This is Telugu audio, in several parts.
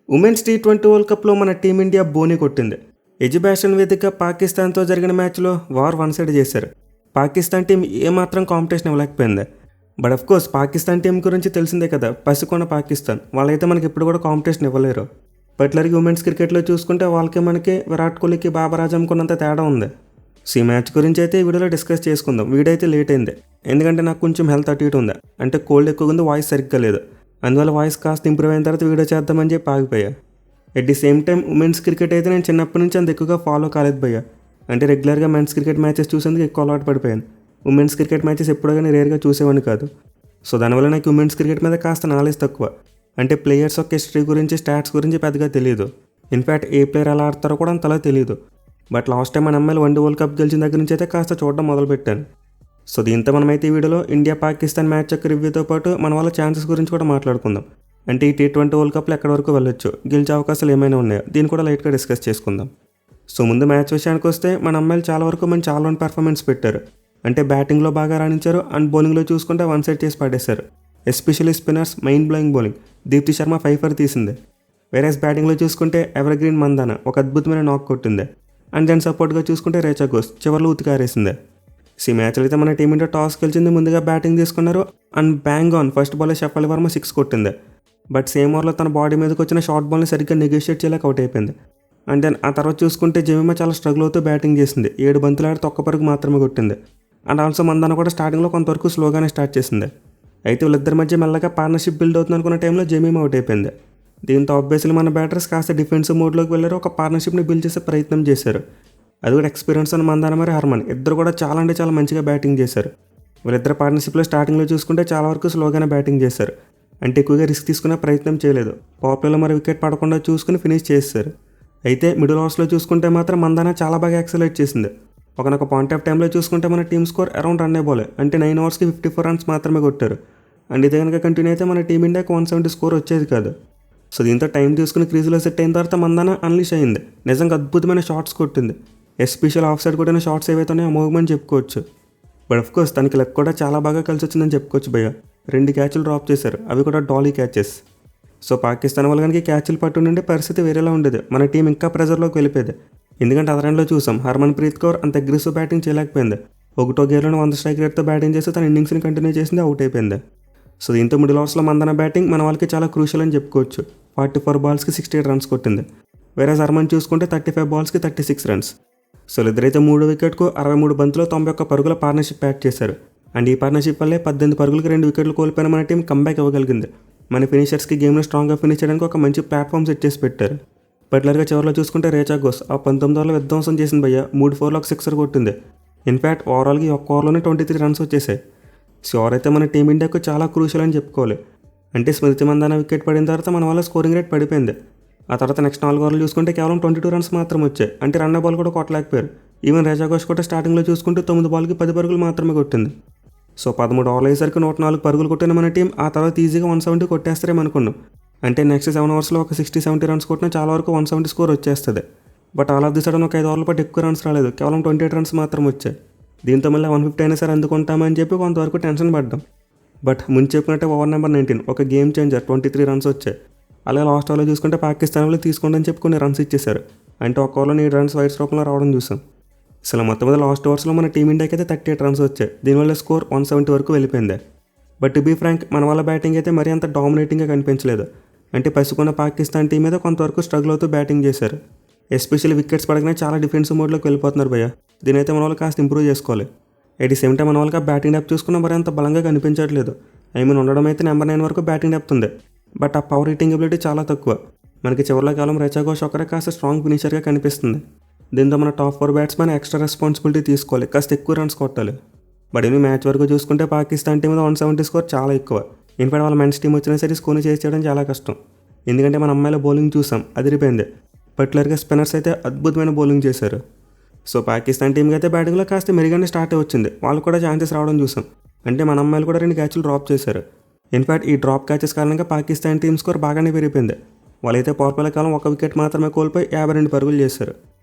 ఉమెన్స్ టీ20 వరల్డ్ కప్లో మన టీమిండియా బోని కొట్టింది. ఎజిబిషన్ వేదికగా పాకిస్తాన్తో జరిగిన మ్యాచ్లో వార్ వన్ సైడ్ చేశారు. పాకిస్తాన్ టీం ఏమాత్రం కాంపిటీషన్ ఇవ్వలేకపోయింది. But of course Pakistan team గురించి తెలిసిందే కదా, పసికొన్న పాకిస్తాన్. వాళ్ళైతే మనకి ఇప్పుడు కూడా కాంపిటీషన్ ఇవ్వలేరు. పర్టికులర్గా ఉమెన్స్ క్రికెట్లో చూసుకుంటే వాళ్ళకి మనకి విరాట్ కోహ్లీకి బాబర్ ఆజం కొన్నంత తేడా ఉంది. సో ఈ మ్యాచ్ గురించి అయితే ఈ వీడియోలో డిస్కస్ చేసుకుందాం. వీడియో అయితే లేట్ అయింది, ఎందుకంటే నాకు కొంచెం హెల్త్ అటు ఇటు ఉంది. అంటే కోల్డ్ ఎక్కువగా ఉంది, వాయిస్ సరిగ్గా లేదు. అందువల్ల వాయిస్ కాస్త ఇంప్రూవ్ అయిన తర్వాత వీడియో చేద్దామని చెప్పి ఆగిపోయా. At the same time women's cricket అయితే నేను చిన్నప్పటి నుంచి అంత ఎక్కువగా ఫాలో కాలేదు భయ్యా. అంటే రెగ్యులర్గా మెన్స్ క్రికెట్ మ్యాచెస్ చూసేందుకు ఎక్కువ అలవాటు పడిపోయాను. ఉమెన్స్ క్రికెట్ మ్యాచెస్ ఎప్పుడో కానీ రేర్గా చూసేవాడిని కాదు. సో దానివల్ల నాకు ఉమెన్స్ క్రికెట్ మీద కాస్త నాలెడ్జ్ తక్కువ. అంటే ప్లేయర్స్ యొక్క హిస్టరీ గురించి, స్టాట్స్ గురించి పెద్దగా తెలియదు. ఇన్ఫ్యాక్ట్ ఏ ప్లేయర్ ఎలా ఆడతారో కూడా అంతలా తెలియదు. బట్ లాస్ట్ టైం మన అమ్మాయిలు వన్డే వరల్డ్ కప్ గెలిచిన దగ్గర నుంచి అయితే కాస్త చూడడం మొదలుపెట్టాను. సో దీంతో మనమైతే ఈ వీడియోలో ఇండియా పాకిస్తాన్ మ్యాచ్ యొక్క రివ్యూతో పాటు మన వాళ్ళ ఛాన్సెస్ గురించి కూడా మాట్లాడుకుందాం. అంటే ఈ టీ20 వరల్డ్ కప్లో ఎక్కడి వరకు వెళ్ళొచ్చు, గెలిచే అవకాశాలు ఏమైనా ఉన్నాయో దీన్ని కూడా లైట్గా డిస్కస్ చేసుకుందాం. సో ముందు మ్యాచ్ విషయానికి వస్తే మన అమ్మాయిలు చాలా వరకు మంచి ఆల్రౌండ్ పెర్ఫార్మెన్స్ పెట్టారు. అంటే బ్యాటింగ్లో బాగా రాణించారు అండ్ బౌలింగ్లో చూసుకుంటే వన్ సైడ్ చేసి పడేశారు. Especially spinners mind blowing bowling. Deepti Sharma 5 for తీసింది. వేరేస్ బ్యాటింగ్లో చూసుకుంటే ఎవర్ గ్రీన్ మందాన ఒక అద్భుతమైన నాక్ కొట్టింది. అండ్ దాని సపోర్ట్గా చూసుకుంటే రేచా ఘోష్ చివరిలో ఉతికారేసింది. ఈ మ్యాచ్లో అయితే మన టీమిండియా టాస్ గెలిచింది, ముందుగా బ్యాటింగ్ తీసుకున్నారు and bang on first ball shuffle Varma 6 కొట్టింది. బట్ సేమ్ ఓవర్లో తన బాడీ మీదకి వచ్చిన షార్ట్ బాల్ని సరిగ్గా నెగోషియేట్ చేయలేక అవుట్ అయిపోయింది. అండ్ దెన్ ఆ తర్వాత చూసుకుంటే జమీమా చాలా స్ట్రగుల్ అవుతూ బ్యాటింగ్ చేసింది. 7 బంతులు ఆడితే ఒక్క పరుగు మాత్రమే కొట్టింది. అండ్ ఆల్సో మందాన కూడా స్టార్టింగ్లో కొంతవరకు స్లోగానే స్టార్ట్ చేసింది. అయితే వీళ్ళిద్దరి మధ్య మెల్లగా పార్ట్నర్షిప్ బిల్డ్ అవుతుంది అనుకున్న టైంలో జమీమా అవుట్ అయిపోయింది. దీంతో ఆబ్వియస్లీ మన బ్యాటర్స్ కాస్త డిఫెన్సివ్ మోడ్లోకి వెళ్ళారు, ఒక పార్ట్నర్షిప్ని బిల్డ్ చేసే ప్రయత్నం చేశారు. అది కూడా ఎక్స్పీరియన్స్ అని మందాన మరి హర్మన్ ఇద్దరు కూడా చాలా అంటే చాలా మంచిగా బ్యాటింగ్ చేశారు. వీళ్ళిద్దరు పార్ట్నర్షిప్లో స్టార్టింగ్లో చూసుకుంటే చాలా వరకు స్లోగానే బ్యాటింగ్ చేశారు. అంటే ఎక్కువగా రిస్క్ తీసుకునే ప్రయత్నం చేయలేదు. పవర్ ప్లేలో మరి వికెట్ పడకుండా చూసుకుని ఫినిష్ చేశారు. అయితే మిడిల్ ఓవర్స్లో చూసుకుంటే మాత్రం మందాన చాలా బాగా యాక్సలరేట్ చేసింది. ఒకనొక పాయింట్ ఆఫ్ టైంలో చూసుకుంటే మన టీమ్ స్కోర్ అరౌండ్ రన్ బాలే, అంటే 9 ఓవర్స్కి 54 రన్స్ మాత్రమే కొట్టారు. అండ్ ఇదే కనుక కంటిన్యూ అయితే మన టీమిండియాకి 170 స్కోర్ వచ్చేది కాదు. సో దీంతో టైం తీసుకుని క్రీజ్లో సెట్ అయిన తర్వాత మందాన అన్లీష్ అయింది. నిజంగా అద్భుతమైన షాట్స్ కొట్టింది. ఎస్పెషల్ ఆఫ్ సైడ్ కొట్టిన షాట్స్ ఏవైతే ఉన్నాయో అమోఘమని చెప్పుకోవచ్చు. బట్ ఆఫ్ కోర్స్ తనకి లక్ కూడా చాలా బాగా కలిసి వచ్చిందని చెప్పుకోవచ్చు భయ్య. 2 క్యాచ్లు డ్రాప్ చేశారు, అవి కూడా డాలీ క్యాచెస్. సో పాకిస్తాన్ వాళ్ళు కనుక క్యాచ్లు పట్టుండే పరిస్థితి వేరేలా ఉండేది. మన టీం ఇంకా ప్రెజర్లోకి వెళ్ళిపోయేది. ఎందుకంటే అదర్ ఎండ్లో చూసాం హర్మన్ ప్రీత్ కౌర్ అంత అగ్రెసివ్ బ్యాటింగ్ చేయలేకపోయింది. ఒకటో గేర్లో 100 స్ట్రైక్ రేట్తో బ్యాటింగ్ చేసి తన ఇన్నింగ్స్ని కంటిన్యూ చేసింది, అవుట్ అయిపోయింది. సో దీంతో మిడిల్ ఓవర్స్లో మందన బ్యాటింగ్ మన వాళ్ళకి చాలా క్రూషియల్ అని చెప్పుకోవచ్చు. 44 బాల్స్కి 68 రన్స్ కొట్టింది. వేరే హర్మన్ చూసుకుంటే 35 బాల్స్కి 36 రన్స్. సో ఇద్దరైతే 3 వికెట్కు 63 బంతులో 91 పరుగుల పార్ట్నర్షిప్ బ్యాట్ చేశారు. అండ్ ఈ పార్ట్నర్షిప్ వల్లే 18 పరుగులకి 2 వికెట్లు కోల్పోయిన మన టీం కంబ్యాక్ ఇవ్వగలిగింది. మన ఫినిషర్స్కి గేమ్లో స్ట్రాంగ్గా ఫినిష్ చేయడానికి ఒక మంచి ప్లాట్ఫామ్ సెట్ చేసి పెట్టారు. పర్టికులర్గా చివరిలో చూసుకుంటే రేచా ఘోష్ ఆ 19 ఓవర్లో విధ్వంసం చేసింది భయ్య. 3 4లో ఒక 6 కొట్టింది. ఇన్ఫ్యాక్ట్ ఓవరాల్గా ఒక్క ఓవర్లోనే 23 రన్స్ వచ్చేసాయి. సో అయితే మన టీమిండియాకు చాలా క్రూషియల్ అని చెప్పుకోవాలి. అంటే స్మృతి మందాన వికెట్ పడిన తర్వాత మన వాళ్ళ స్కోరింగ్ రేట్ పడిపోయింది. ఆ తర్వాత నెక్స్ట్ 4 ఓవర్లు చూసుకుంటే కేవలం 22 రన్స్ మాత్రం వచ్చాయి. అంటే రన్ బాల్ కూడా కొట్టలేకపోయారు. ఈవెన్ రేచా ఘోష్ కూడా స్టార్టింగ్లో చూసుకుంటే 9 బాల్కి 10 పరుగులు మాత్రమే కొట్టింది. సో 13 ఓవర్లు అయ్యేసరికి 104 పరుగులు కొట్టిన మన టీం ఆ తర్వాత ఈజీగా 170 కొట్టేస్తారేమనుకున్నాం. అంటే నెక్స్ట్ 7 ఓవర్స్లో ఒక 60-70 రన్స్ కొట్టినా చాలా వరకు 170 స్కోర్ వచ్చేస్తుంది. But all of the sudden ఒక 5 ఓవర్ల పాటు ఎక్కువ రన్స్ రాలేదు, కేవలం 28 రన్స్ మాత్రం వచ్చాయి. దీంతో మళ్ళీ 150 అయినా సరే అందుకుంటామని చెప్పి కొంతవరకు టెన్షన్ పడ్డాం. బట్ ముందు చెప్పినట్టే ఓవర్ నెంబర్ 19 ఒక గేమ్ చేంజర్ 23 రన్స్ వచ్చాయి. అలాగే లాస్ట్ ఓవర్లో చూసుకుంటే పాకిస్తాన్ వాళ్ళు తీసుకోండి అని చెప్పి కొన్ని రన్స్ ఇచ్చేశారు. అంటే ఒక ఓవర్లో 7 రన్స్ వైట్స్ రూపంలో రావడం చూసాం. అసలు మొత్తం మీద లాస్ట్ ఓవర్స్లో మన టీమిండియాకి అయితే 38 రన్స్ వచ్చాయి. దీనివల్ల స్కోర్ 170 వరకు వెళ్ళిపోయింది. బట్ టు బీ ఫ్రాంక్ మన వాళ్ళ బ్యాటింగ్ అయితే మరీ అంత డామినేటింగ్గా కనిపించలేదు. అంటే పసుకున్న పాకిస్తాన్ టీం మీద కొంతవరకు స్ట్రగుల్ అవుతూ బ్యాటింగ్ చేశారు. ఎస్పెషల్లీ వికెట్స్ పడగానే చాలా డిఫెన్సివ్ మోడ్లోకి వెళ్ళిపోతున్నారు భయ్య. దీనైతే మన వాళ్ళు కాస్త ఇంప్రూవ్ చేసుకోవాలి. ఎట్ ది సేమ్ టైం మన వాళ్ళకి బ్యాటింగ్ డెప్త్ చూసుకున్నా మరి అంత బలంగా కనిపించట్లేదు. ఉండడం అయితే నెంబర్ 9 వరకు బ్యాటింగ్ డెప్త్ ఉంది. బట్ ఆ పవర్ హిట్టింగ్ ఎబిలిటీ చాలా తక్కువ. మనకి చివరిలో కాలం రేచా ఘోష్ ఒకరే కాస్త స్ట్రాంగ్ ఫినిషర్గా కనిపిస్తుంది. దీంతో మన టాప్ 4 బ్యాట్స్మెన్ ఎక్స్ట్రా రెస్పాన్సిబిలిటీ తీసుకోవాలి, కాస్త ఎక్కువ రన్స్ కొట్టాలి. బట్ ఇవి మ్యాచ్ వరకు చూసుకుంటే పాకిస్తాన్ టీం మీద 170 స్కోర్ చాలా ఎక్కువ. ఇన్ఫాక్ట్ వాళ్ళ మెన్స్ టీం వచ్చినా సరే స్కోర్ చేయడం చాలా కష్టం. ఎందుకంటే మన అమ్మాయిల బౌలింగ్ చూసాం, అదిరిపోయింది. పర్టికులర్గా స్పిన్నర్స్ అయితే అద్భుతమైన బౌలింగ్ చేశారు. సో పాకిస్తాన్ టీంకి అయితే బ్యాటింగ్లో కాస్త మెరుగానే స్టార్ట్ వచ్చింది. వాళ్ళు కూడా ఛాన్సెస్ రావడం చూసాం. అంటే మన అమ్మాయిలు కూడా 2 క్యాచ్లు డ్రాప్ చేశారు. ఇన్ఫాక్ట్ ఈ డ్రాప్ క్యాచెస్ కారణంగా పాకిస్తాన్ టీం స్కోర్ బాగానే పెరిగిపోయింది. వాళ్ళైతే పవర్ ప్లే కాలం ఒక వికెట్ మాత్రమే కోల్పోయి 52 పరుగులు చేశారు.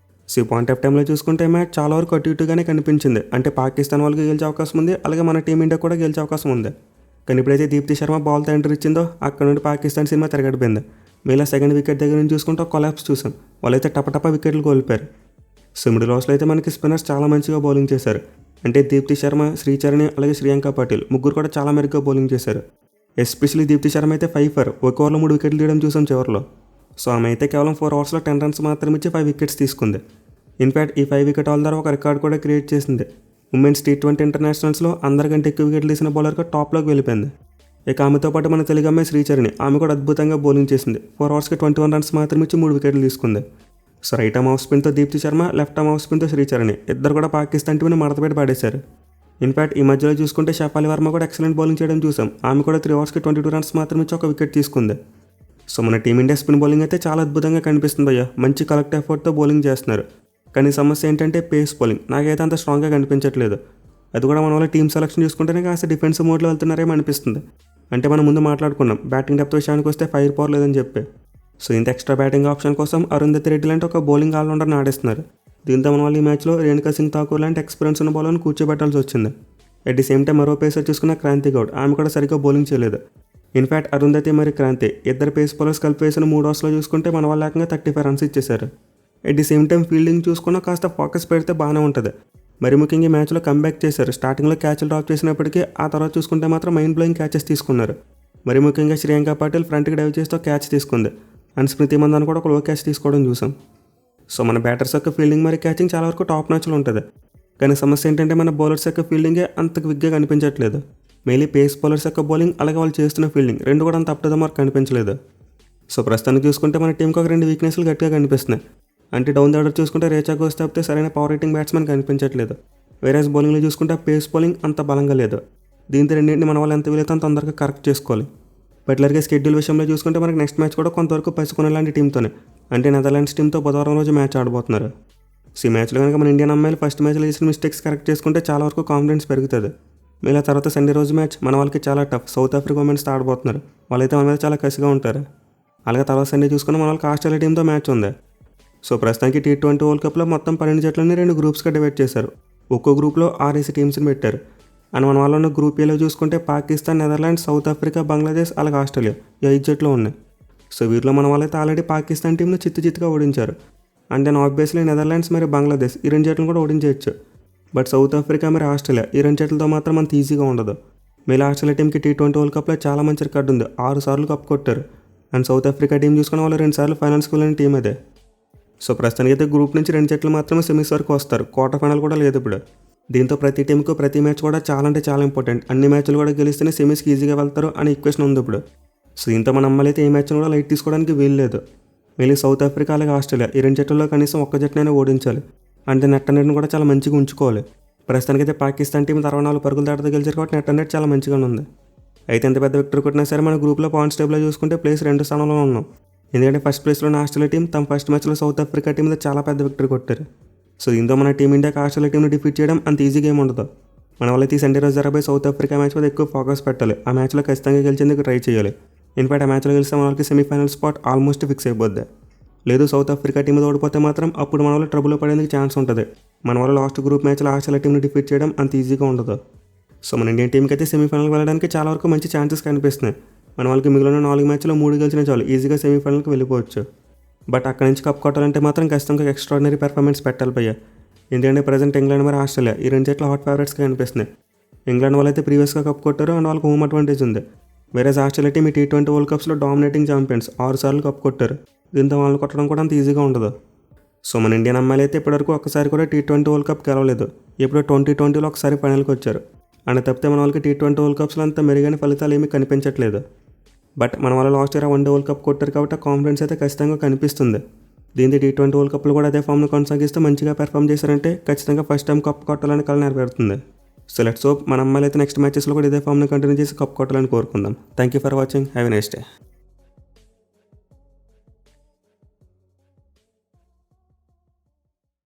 సో పాయింట్ ఆఫ్ టైంలో చూసుకుంటే మ్యాచ్ చాలా వరకు అటు ఇటుగానే కనిపించింది. అంటే పాకిస్తాన్ వాళ్ళకి గెలిచే అవకాశం ఉంది, అలాగే మన టీమిండియా కూడా గెలిచే అవకాశం ఉంది. కానీ ఇప్పుడైతే దీప్తి శర్మ బాల్తో ఎంట్రీ ఇచ్చిందో అక్కడ నుండి పాకిస్తాన్ సినిమా తిరగడిపోయింది. మీలా సెకండ్ వికెట్ దగ్గర నుంచి చూసుకుంటే ఒక కొలాప్స్ చూసాం. వాళ్ళైతే టపటప వికెట్లు కోల్పోయారు. సో మిడిల్ ఓవర్స్లో అయితే మనకి స్పిన్నర్స్ చాలా మంచిగా బౌలింగ్ చేశారు. అంటే దీప్తి శర్మ, శ్రీచరణి అలాగే శ్రీయాంక పాటిల్ ముగ్గురు కూడా చాలా మెరుగ్గా బౌలింగ్ చేశారు. ఎస్పెషల్లీ దీప్తి శర్మ అయితే 5 ఫర్ ఒక ఓవర్లో 3 వికెట్లు తీయడం చూసాం చివరిలో. సో ఆమె అయితే కేవలం 4 ఓవర్స్లో 10 రన్స్ మాత్రం ఇచ్చి 5 వికెట్స్ తీసుకుంది. ఇన్ఫ్యాక్ట్ ఈ 5 వికెట్ ఆల్ ద్వారా ఒక రికార్డ్ కూడా క్రియేట్ చేసింది. ఉమెన్స్ T20 ఇంటర్నేషనల్స్లో అందరికంటే ఎక్కువ వికెట్లు తీసిన బౌలర్గా టాప్లోకి వెళ్ళిపోయింది. ఇక ఆమెతో పాటు మన తెలుగు అమ్మాయి శ్రీచరణి, ఆమె కూడా అద్భుతంగా బౌలింగ్ చేసింది. 4 ఓవర్స్కి 21 రన్స్ మాత్రం ఇచ్చి 3 వికెట్లు తీసుకుంది. సో రైట్ ఆర్మ్ ఆఫ్ స్పిన్తో Deepti Sharma, left arm off స్పిన్తో శ్రీచరణి ఇద్దరు కూడా పాకిస్తాన్ టీంని మడతపెట్టి పడేశారు. ఇన్ఫ్యాక్ట్ ఈ మధ్యలో చూసుకుంటే షఫాలి వర్మ కూడా ఎక్సలెంట్ బౌలింగ్ చేయడం చూసాం. ఆమె కూడా 3 ఓవర్స్కి 22 రన్స్ మాత్రం ఇచ్చి ఒక వికెట్ తీసుకుంది. సో మన టీమిండియా స్పిన్ బౌలింగ్ అయితే చాలా అద్భుతంగా కనిపిస్తుంది భయ్య. మంచి కలెక్ట్ ఎఫర్ట్తో బౌలింగ్ చేస్తున్నారు. కానీ సమస్య ఏంటంటే పేస్ బౌలింగ్ నాకైతే అంత స్ట్రాంగ్గా కనిపించట్లేదు. అది కూడా మన వాళ్ళ టీం సెలక్షన్ చూసుకుంటేనే కాస్త డిఫెన్సివ్ మోడ్లో వెళ్తున్నారేమో అనిపిస్తుంది. అంటే మనం ముందు మాట్లాడుకున్నాం బ్యాటింగ్ డెప్త్ విషయానికి వస్తే ఫైర్ పవర్ లేదని చెప్పి. సో ఇంత ఎక్స్ట్రా బ్యాటింగ్ ఆప్షన్ కోసం అరుంధతి రెడ్డి లాంటి ఒక బౌలింగ్ ఆల్రౌండర్ని ఆడిస్తున్నారు. దీంతో మన వాళ్ళు ఈ మ్యాచ్లో రేణుకా సింగ్ ఠాకూర్ లాంటి ఎక్స్పీరియన్స్ ఉన్న బౌలర్ని కూర్చోబెట్టాల్సి వచ్చింది. అట్ ది సేమ్ టైం మరో పేసర్ చూసుకున్న క్రాంతి గౌడ్, ఆమె కూడా సరిగ్గా బౌలింగ్ చేయలేదు. ఇన్ఫ్యాక్ట్ అరుంధతి మరియు క్రాంతి ఇద్దరు పేస్ బౌలర్స్ కలిపి వేసిన 3 ఓవర్స్లో చూసుకుంటే మన వాళ్ళు ఏకంగా 35 రన్స్ ఇచ్చేశారు. At the same time fielding చూసుకున్నా కాస్త ఫోకస్ పెడితే బాగానే ఉంటుంది. మరి ముఖ్యంగా ఈ మ్యాచ్లో కంబ్యాక్ చేశారు. స్టార్టింగ్లో క్యాచ్లు డ్రాప్ చేసినప్పటికీ ఆ తర్వాత చూసుకుంటే మాత్రం మైండ్ బ్లోయింగ్ క్యాచెస్ తీసుకున్నారు. మరి ముఖ్యంగా శ్రీయాంక పాటిల్ ఫ్రంట్కి డైవ్ చేస్తూ క్యాచ్ తీసుకుంది. అండ్ స్మృతి మందాన కూడా ఒక లో క్యాచ్ తీసుకోవడం చూసాం. సో మన బ్యాటర్స్ యొక్క ఫీల్డింగ్ మరి క్యాచింగ్ చాలా వరకు టాప్ మ్యాచ్లో ఉంటుంది. కానీ సమస్య ఏంటంటే మన బౌలర్స్ యొక్క ఫీల్డింగే అంత క్విక్గా కనిపించట్లేదు. మెయిన్లీ పేస్ బౌలర్స్ యొక్క బౌలింగ్ అలాగే వాళ్ళు చేస్తున్న ఫీల్డింగ్ రెండు కూడా అంత అప్ టు ద మార్క్ కనిపించలేదు. సో ప్రస్తుతానికి చూసుకుంటే మన టీంకి ఒక 2 వీక్నెస్లు గట్టిగా కనిపిస్తున్నాయి. అంటే డౌన్ ద ఆర్డర్ చూసుకుంటే రేచా ఘోష్ తప్పితే సరైన పవర్ రేటింగ్ బ్యాట్స్మెన్ కనిపించట్లేదు. వేరేస్ బౌలింగ్లో చూసుకుంటే పేస్ బౌలింగ్ అంత బలంగా లేదు. దీంతో రెండింటిని మన వాళ్ళు ఎంత వీలైతే అంత తొందరగా కరెక్ట్ చేసుకోవాలి. పర్టికులర్గా షెడ్యూల్ విషయంలో చూసుకుంటే మనకి నెక్స్ట్ మ్యాచ్ కూడా కొంతవరకు పసుకునే లాంటి టీంతోనే, అంటే నెదర్లాండ్స్ టీంతో బుధవారం రోజు మ్యాచ్ ఆడబోతున్నారు. సో ఈ మ్యాచ్లో కనుక మన ఇండియన్ అమ్మాయిలు ఫస్ట్ మ్యాచ్లో చేసిన మిస్టేక్స్ కరెక్ట్ చేసుకుంటే చాలా వరకు కాన్ఫిడెన్స్ పెరుగుతుంది. మళ్ళీ తర్వాత సండే రోజు మ్యాచ్ మన వాళ్ళకి చాలా టఫ్. సౌత్ ఆఫ్రికా ఉమెన్స్తో ఆడబోతున్నారు. వాళ్ళైతే మన మీద చాలా కసిగా ఉంటారు. అలాగే తర్వాత సండే చూసుకుని మన వాళ్ళకి ఆస్ట్రేలియా టీంతో మ్యాచ్ ఉంది. సో ప్రస్తుతానికి T20 వరల్డ్ కప్లో మొత్తం 12 జట్లని 2 గ్రూప్స్గా డివైడ్ చేశారు. ఒక్కో గ్రూప్లో 6 టీమ్స్ని పెట్టారు. అండ్ మన వాళ్ళ ఉన్న గ్రూప్ ఏలో చూసుకుంటే Pakistan, Netherlands, south Africa, Bangladesh అలాగే ఆస్ట్రేలియా ఈ 5 జట్లు ఉన్నాయి. సో వీటిలో మన వాళ్ళైతే ఆల్రెడీ పాకిస్తాన్ టీంను చిత్తుగా ఓడించారు. అండ్ దెన్ ఆబ్వియస్లీ నెదర్లాండ్స్ మరియు బంగ్లాదేశ్ ఈ 2 జట్లను కూడా ఓడించవచ్చు. బట్ సౌత్ ఆఫ్రికా మరియు ఆస్ట్రేలియా ఈ 2 జట్లతో మాత్రం అంత ఈజీగా ఉండదు. మళ్ళీ ఆస్ట్రేలియా టీంకి T20 వరల్డ్ కప్లో చాలా మంచి రికార్డు ఉంది. 6 సార్లు కప్ కొట్టారు. అండ్ సౌత్ ఆఫ్రికా టీం చూసుకున్న వాళ్ళు 2 సార్లు ఫైనల్స్కి వెళ్ళిన టీం అదే. సో ప్రస్తుతానికి అయితే గ్రూప్ నుంచి 2 జట్లు మాత్రమే సెమీస్ వరకు వస్తారు. క్వార్టర్ ఫైనల్ కూడా లేదు ఇప్పుడు. దీంతో ప్రతి టీంకు ప్రతి మ్యాచ్ కూడా చాలా ఇంపార్టెంట్. అన్ని మ్యాచ్లు కూడా గెలిస్తేనే సెమీస్కి ఈజీగా వెళ్తారు అనే ఈక్వేషన్ ఉంది ఇప్పుడు. సో దీంతో మన అమ్మాయిలు అయితే ఈ మ్యాచ్ని కూడా లైట్ తీసుకోవడానికి వీలు లేదు. మళ్ళీ సౌత్ ఆఫ్రికా అలాగే ఆస్ట్రేలియా ఈ 2 జట్లలో కనీసం ఒక్క జట్టునైనా ఓడించాలి. అంటే నెట్ అనేది కూడా చాలా మంచిగా ఉంచుకోవాలి. ప్రస్తుతానికైతే పాకిస్తాన్ టీం 64 పరుగులు దాటితో గెలిచారు కాబట్టి నెట్ అనేది చాలా మంచిగానే ఉంది. అయితే ఎంత పెద్ద విక్టరీ కొట్టినా సరే మన గ్రూప్లో పాయింట్స్ టేబుల్లో చూసుకుంటే ప్లేస్ 2 స్థానంలో ఉన్నాం. ఎందుకంటే ఫస్ట్ ప్లేస్లో ఉన్న ఆస్ట్రేలియా టీం తమ ఫస్ట్ మ్యాచ్లో సౌత్ ఆఫ్రికా టీం మీద చాలా పెద్ద విక్టరీ కొట్టారు. సో దీంతో మన టీమిండియాకి ఆస్ట్రేలియా టీంని డిఫీట్ చేయడం అంత ఈజీ గేమ్ ఉండదు. మన వాళ్ళైతే ఈ సండే రోజు జరగబోయే సౌత్ ఆఫ్రికా మ్యాచ్ మీద ఎక్కువ ఫోకస్ పెట్టాలి. ఆ మ్యాచ్లో ఖచ్చితంగా గెలిచేందుకు ట్రై చేయాలి. ఇన్ఫాక్ట్ ఆ మ్యాచ్లో గెలిస్తే మన వాళ్ళకి సెమీఫైనల్ స్పాట్ ఆల్మోస్ట్ ఫిక్స్ అయిపోద్ది. లేదు సౌత్ ఆఫ్రికా టీం మీద ఓడిపోతే మాత్రం అప్పుడు మన వాళ్ళు ట్రబుల్లో పడేందుకు ఛాన్స్ ఉంటుంది. మన వాళ్ళు లాస్ట్ గ్రూప్ మ్యాచ్లో ఆస్ట్రేలియా టీంని డిఫీట్ చేయడం అంత ఈజీగా ఉండదు. సో మన ఇండియన్ టీంకి అయితే సెమీఫైనల్కి వెళ్ళడానికి చాలా వరకు మంచి ఛాన్సెస్ కనిపిస్తున్నాయి. మన వాళ్ళకి మిగిలిన 4 మ్యాచ్లో 3 గెలిచినా చాలు ఈజీగా సెమీఫైనల్కి వెళ్ళిపోవచ్చు. బట్ అక్కడి నుంచి కప్ కొట్టాలంటే మాత్రం ఖచ్చితంగా ఎక్స్ట్రాడినరీ పెర్ఫార్మెన్స్ పెట్టాలి భయ్య. ఎందుకంటే ప్రజెంట్ ఇంగ్లాండ్ మరి ఆస్ట్రేలియా ఈ 2 జట్లు హాట్ ఫేవరెట్స్గా కనిపిస్తున్నాయి. ఇంగ్లాండ్ వాళ్ళైతే ప్రీవియస్గా కప్ కొట్టారు అండ్ వాళ్ళకి హోమ్ అడ్వాంటేజ్ ఉంది. వేరే ఆస్ట్రేలియా టీం ఈ T20 వరల్డ్ కప్స్లో డామినేటింగ్ ఛాంపియన్స్ 6 సార్లు కప్ కొట్టారు. దీంతో వాళ్ళని కొట్టడం కూడా అంత ఈజీగా ఉండదు. సో మన ఇండియన్ అమ్మాయిలు అయితే ఇప్పటివరకు ఒక్కసారి కూడా T20 వరల్డ్ కప్ గెలవలేదు. ఇప్పుడు 2020లో ఒకసారి ఫైనల్కి వచ్చారు. అండ్ తప్పితే మన వాళ్ళకి T20 వరల్డ్ కప్స్లో అంత మెరుగైన ఫలితాలు ఏమీ కనిపించట్లేదు. బట్ మన వాళ్ళు last year 1 day world cup కొట్టారు కాబట్టి కాన్ఫిడెన్స్ అయితే ఖచ్చితంగా కనిపిస్తుంది. దీంతో T20 వరల్డ్ కప్లో కూడా అదే ఫామ్ను కొనసాగిస్తూ మంచిగా పెర్ఫామ్ చేశారంటే ఖచ్చితంగా ఫస్ట్ టైం కప్ కొట్టాలని కల నెరవేరుతుంది. సో లెట్స్ హోప్ మన అమ్మాయిలు అయితే నెక్స్ట్ మ్యాచెస్లో కూడా ఇదే ఫామ్ను కంటిన్యూ చేసి కప్ కొట్టాలని కోరుకుందాం. Thank you for watching. Have a nice day.